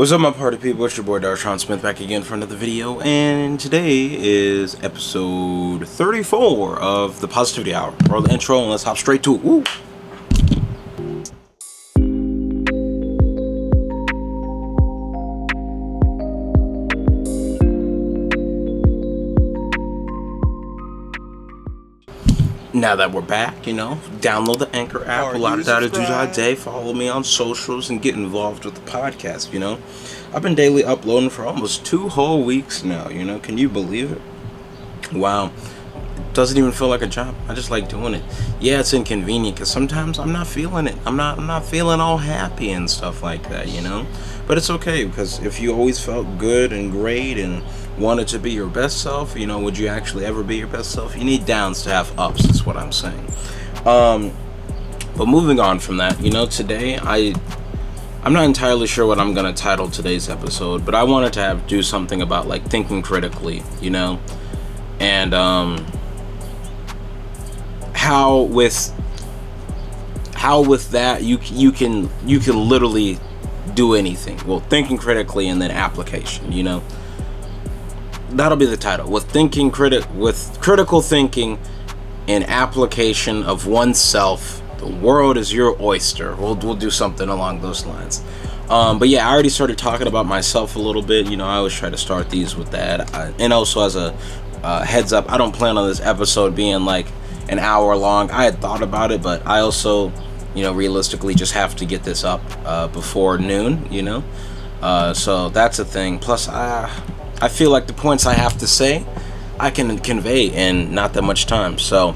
What's up, my party people? It's your boy Darshaun Smith back again for another video, and today is episode 34 of the Positivity Hour. Roll the intro and let's hop straight to it. Woo! Now that we're back, download the Anchor app, a lot of data do our day, follow me on socials, and get involved with the podcast, I've been daily uploading for almost 2 whole weeks now, can you believe it? Wow. Doesn't even feel like a job. I just like doing it. Yeah, it's inconvenient because sometimes I'm not feeling it. I'm not feeling all happy and stuff like that, But it's okay, because if you always felt good and great and wanted to be your best self, would you actually ever be your best self? You need downs to have ups, is what I'm saying. But moving on from that, today I'm not entirely sure what I'm going to title today's episode, but I wanted to do something about like thinking critically, and how with that you can literally do anything. Well, thinking critically and then application, That'll be the title. With critical thinking and application of oneself, the world is your oyster. We'll do something along those lines. But yeah, I already started talking about myself a little bit. I always try to start these with that. And also, as a heads up, I don't plan on this episode being like an hour long. I had thought about it, but I also, realistically just have to get this up before noon, so that's a thing. Plus, I feel like the points I have to say, I can convey in not that much time. So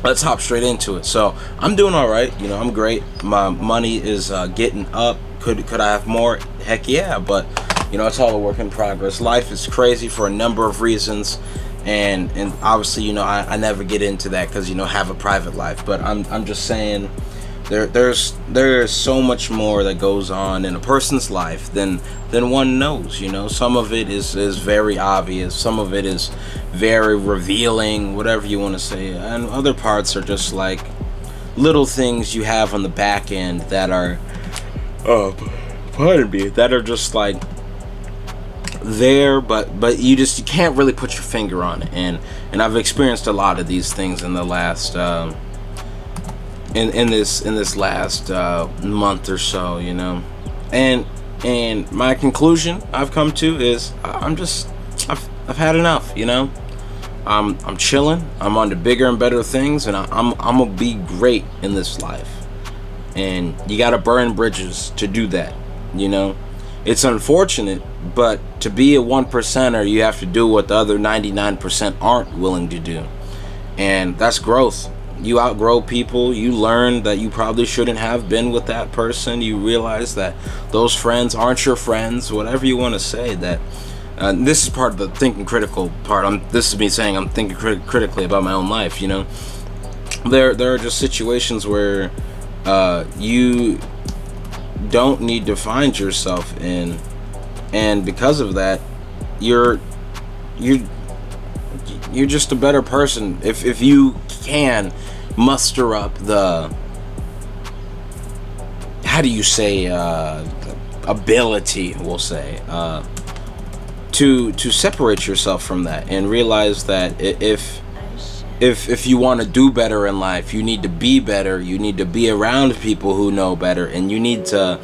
let's hop straight into it. So I'm doing all right. I'm great. My money is getting up. Could I have more? Heck yeah. But it's all a work in progress. Life is crazy for a number of reasons, and obviously I never get into that because have a private life. But I'm just saying. There's so much more that goes on in a person's life than one knows. Some of it is very obvious, some of it is very revealing, whatever you want to say, and other parts are just like little things you have on the back end that are that are just like there, but you can't really put your finger on it, and I've experienced a lot of these things in the last in this last month or so, and my conclusion I've come to is I've had enough. I'm chilling. I'm on to bigger and better things, and I'm gonna be great in this life. And you gotta burn bridges to do that. It's unfortunate, but to be a 1%er, you have to do what the other 99% aren't willing to do, and that's growth. You outgrow people. You learn that you probably shouldn't have been with that person. You realize that those friends aren't your friends. Whatever you want to say. That this is part of the thinking critical part. This is me saying I'm thinking critically about my own life. There are just situations where you don't need to find yourself in, and because of that, you're just a better person if you can muster up the ability, we'll say, to separate yourself from that and realize that if you want to do better in life, you need to be better. You need to be around people who know better, and you need to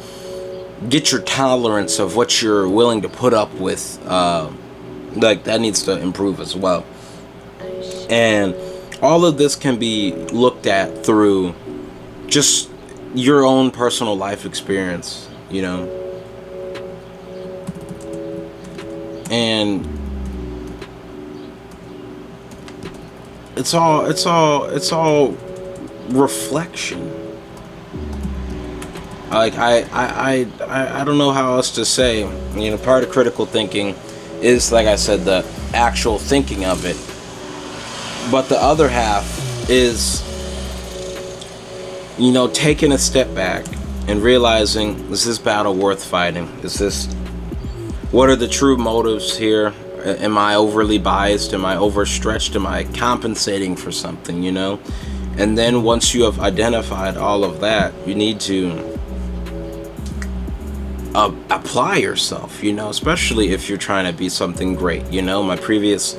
get your tolerance of what you're willing to put up with. Like that needs to improve as well. And all of this can be looked at through just your own personal life experience, and it's all reflection. Like I don't know how else to say. Part of critical thinking is, like I said, the actual thinking of it. But the other half is, taking a step back and realizing, is this battle worth fighting? What are the true motives here? Am I overly biased? Am I overstretched? Am I compensating for something, And then once you have identified all of that, you need to apply yourself, you know, especially if you're trying to be something great. You know, one of my previous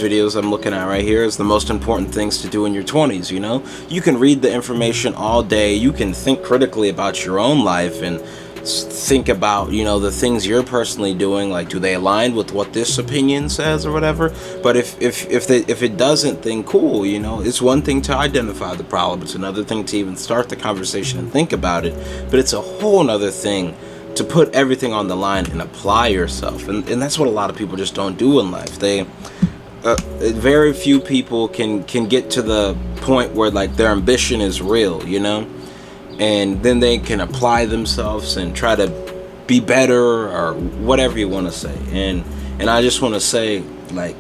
videos I'm looking at right here is the most important things to do in your 20s. You know, you can read the information all day, you can think critically about your own life and think about, you know, the things you're personally doing, like, do they align with what this opinion says or whatever. But if it doesn't, then cool, you know. It's one thing to identify the problem, it's another thing to even start the conversation and think about it, but it's a whole nother thing to put everything on the line and apply yourself. And that's what a lot of people just don't do in life. Very few people can get to the point where, like, their ambition is real, you know, and then they can apply themselves and try to be better or whatever you want to say. And I just want to say, like,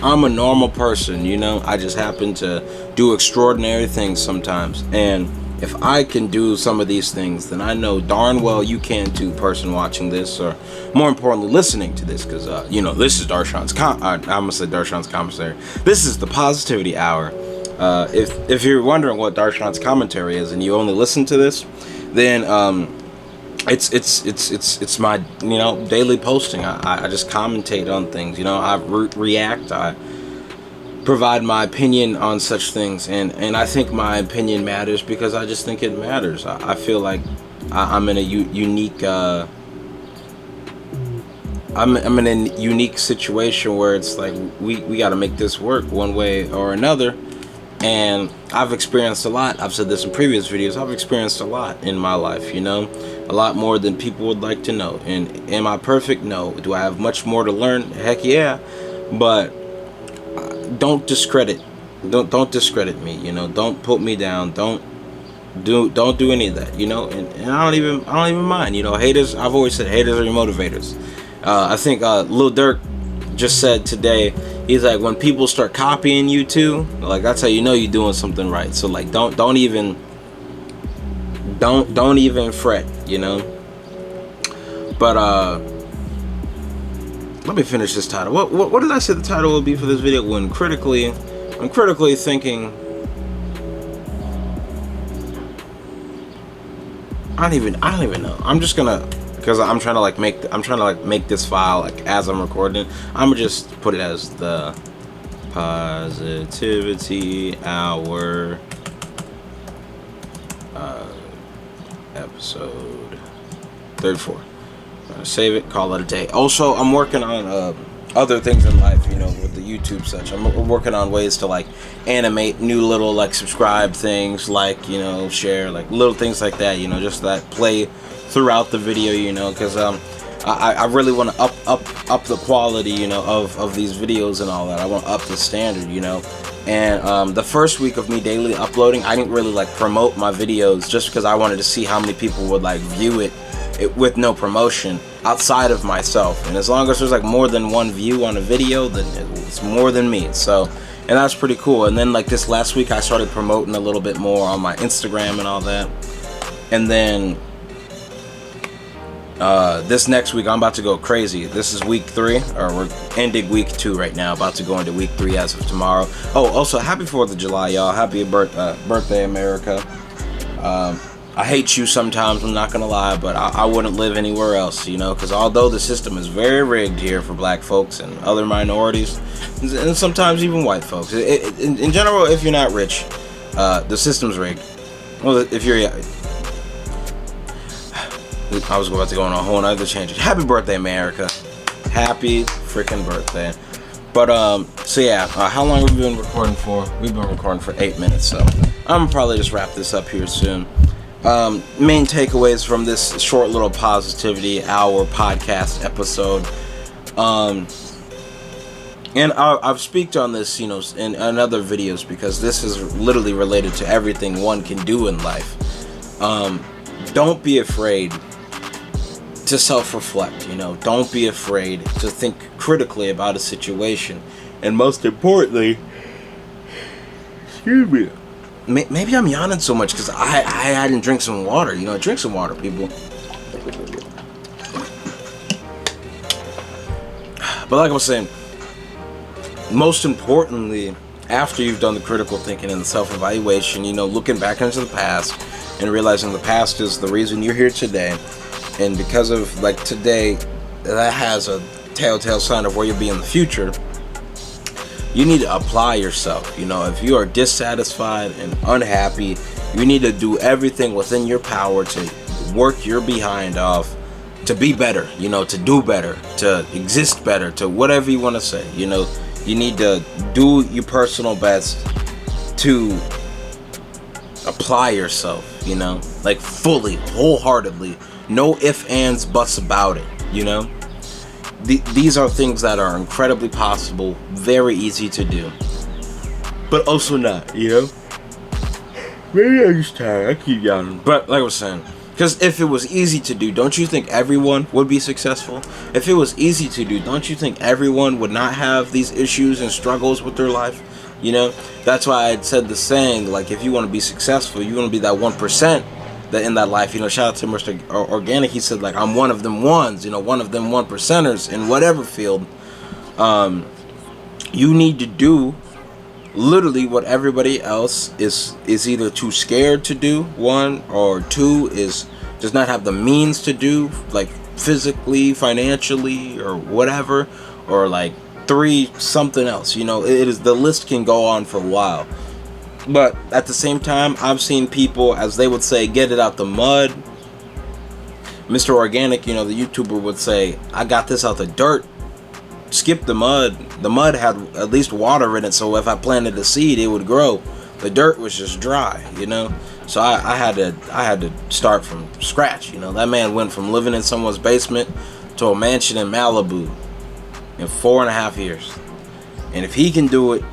I'm a normal person, you know. I just happen to do extraordinary things sometimes, and if I can do some of these things, then I know darn well you can too, person watching this, or more importantly listening to this, because you know, this is Darshaun's I'm gonna say Darshaun's commentary. This is the Positivity Hour. If you're wondering what Darshaun's commentary is and you only listen to this, then it's my, you know, daily posting. I just commentate on things, you know. I react, I provide my opinion on such things, and I think my opinion matters because I just think it matters. I feel like I'm in a unique I'm in a unique situation where it's like we got to make this work one way or another. And I've experienced a lot. I've said this in previous videos. I've experienced a lot in my life, you know, a lot more than people would like to know. And am I perfect? No. Do I have much more to learn? Heck yeah. But don't discredit discredit me, you know. Don't put me down. Don't do any of that, you know. And I don't even mind, you know. Haters, I've always said haters are your motivators. I think Lil Durk just said today, he's like, when people start copying you too, like, that's how you know you're doing something right. So, like, don't even fret, you know. But let me finish this title. What did I say the title will be for this video? When critically thinking. I don't even know. I'm just gonna, because I'm trying to make this file, like, as I'm recording. I'm gonna just put it as the Positivity Hour episode 34. I'm gonna save it, call it a day. Also, I'm working on other things in life, you know, with the YouTube such. I'm working on ways to, like, animate new little, like, subscribe things, like, you know, share, like, little things like that, you know, just that play throughout the video, you know, because I really want to up the quality, you know, of these videos and all that. I want to up the standard, you know. And the first week of me daily uploading, I didn't really, like, promote my videos, just because I wanted to see how many people would, like, view it with no promotion outside of myself. And as long as there's, like, more than one view on a video, then it's more than me. So, and that's pretty cool. And then, like, this last week I started promoting a little bit more on my Instagram and all that. And then this next week I'm about to go crazy. This is week 3, or we're ending week 2 right now, about to go into week 3 as of tomorrow. Oh, also, happy 4th of July, y'all. Happy birthday, America. I hate you sometimes, I'm not gonna lie, but I wouldn't live anywhere else, you know, because although the system is very rigged here for black folks and other minorities, and sometimes even white folks, in general, if you're not rich, the system's rigged. Well, if you're, I was about to go on a whole nother tangent. Happy birthday, America. Happy freaking birthday. But, so yeah, how long have we been recording for? We've been recording for 8 minutes, so I'm gonna probably just wrap this up here soon. Main takeaways from this short little Positivity Hour podcast episode. And I've speaked on this, you know, in other videos, because this is literally related to everything one can do in life. Don't be afraid to self-reflect, you know. Don't be afraid to think critically about a situation. And most importantly, excuse me, maybe I'm yawning so much because I hadn't drank some water. You know, drink some water, people. But like I was saying, most importantly, after you've done the critical thinking and the self-evaluation, you know, looking back into the past and realizing the past is the reason you're here today, And because of like today, that has a telltale sign of where you'll be in the future. You need to apply yourself. You know, if you are dissatisfied and unhappy, you need to do everything within your power to work your behind off to be better, you know, to do better, to exist better, to whatever you want to say. You know, you need to do your personal best to apply yourself, you know, like fully, wholeheartedly. No ifs, ands, buts about it, you know. These are things that are incredibly possible, very easy to do, but also not, you know. Maybe I'm just tired. I keep yawning. But like I was saying, because if it was easy to do, don't you think everyone would be successful? If it was easy to do, don't you think everyone would not have these issues and struggles with their life? You know, that's why I said the saying, like, if you want to be successful, you want to be that 1%. That in that life, you know, shout out to Mr. Organic. He said, like, I'm one of them ones, you know, one of them 1%ers in whatever field. You need to do literally what everybody else is either too scared to do, one, or two, is does not have the means to do, like physically, financially, or whatever, or like three, something else. You know, it is, the list can go on for a while. But at the same time, I've seen people, as they would say, get it out the mud. Mr. Organic, you know, the YouTuber, would say, I got this out the dirt. Skip the mud. The mud had at least water in it, so if I planted a seed, it would grow. The dirt was just dry, you know. So I had to start from scratch, you know. That man went from living in someone's basement to a mansion in Malibu in 4.5 years. And if he can do it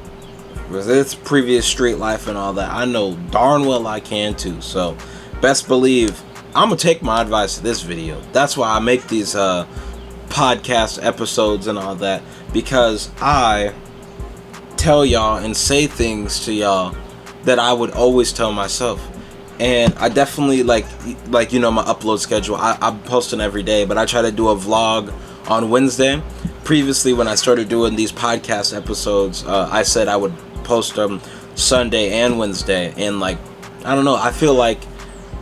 with its previous street life and all that, I know darn well I can too. So best believe I'm gonna take my advice to this video. That's why I make these podcast episodes and all that, because I tell y'all and say things to y'all that I would always tell myself. And I definitely like you know, my upload schedule, I'm posting every day, but I try to do a vlog on Wednesday. Previously, when I started doing these podcast episodes, I said I would post them Sunday and Wednesday, and like, I don't know, I feel like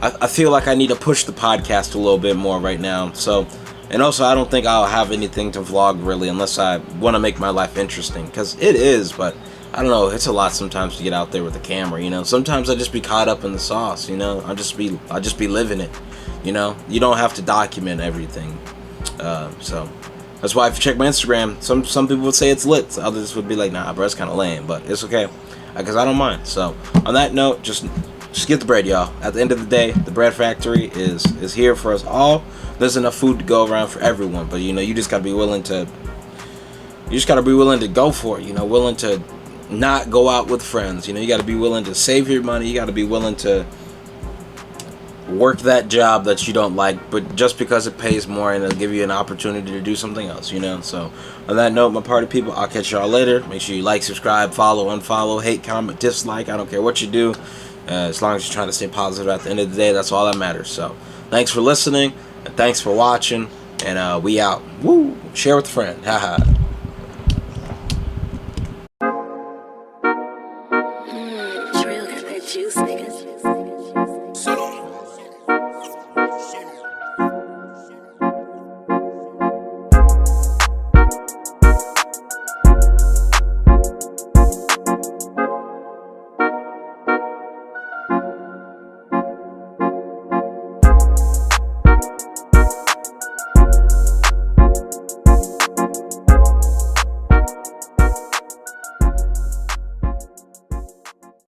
I need to push the podcast a little bit more right now. So, and also I don't think I'll have anything to vlog really unless I want to make my life interesting, because it is, but I don't know, it's a lot sometimes to get out there with a camera, you know. Sometimes I just be caught up in the sauce, you know. I just be living it, you know. You don't have to document everything. So that's why if you check my Instagram, some people would say it's lit, others would be like, nah bro, it's kind of lame, but it's okay, because I don't mind. So on that note, just get the bread, y'all. At the end of the day, the bread factory is here for us all. There's enough food to go around for everyone, but you know, you just gotta be willing to go for it, you know, willing to not go out with friends, you know. You gotta be willing to save your money. You gotta be willing to work that job that you don't like, but just because it pays more and it'll give you an opportunity to do something else, you know. So on that note, my party people, I'll catch y'all later. Make sure you like, subscribe, follow, unfollow, hate, comment, dislike, I don't care what you do, as long as you're trying to stay positive. At the end of the day, that's all that matters. So thanks for listening, and thanks for watching, and we out. Woo! Share with a friend. Haha.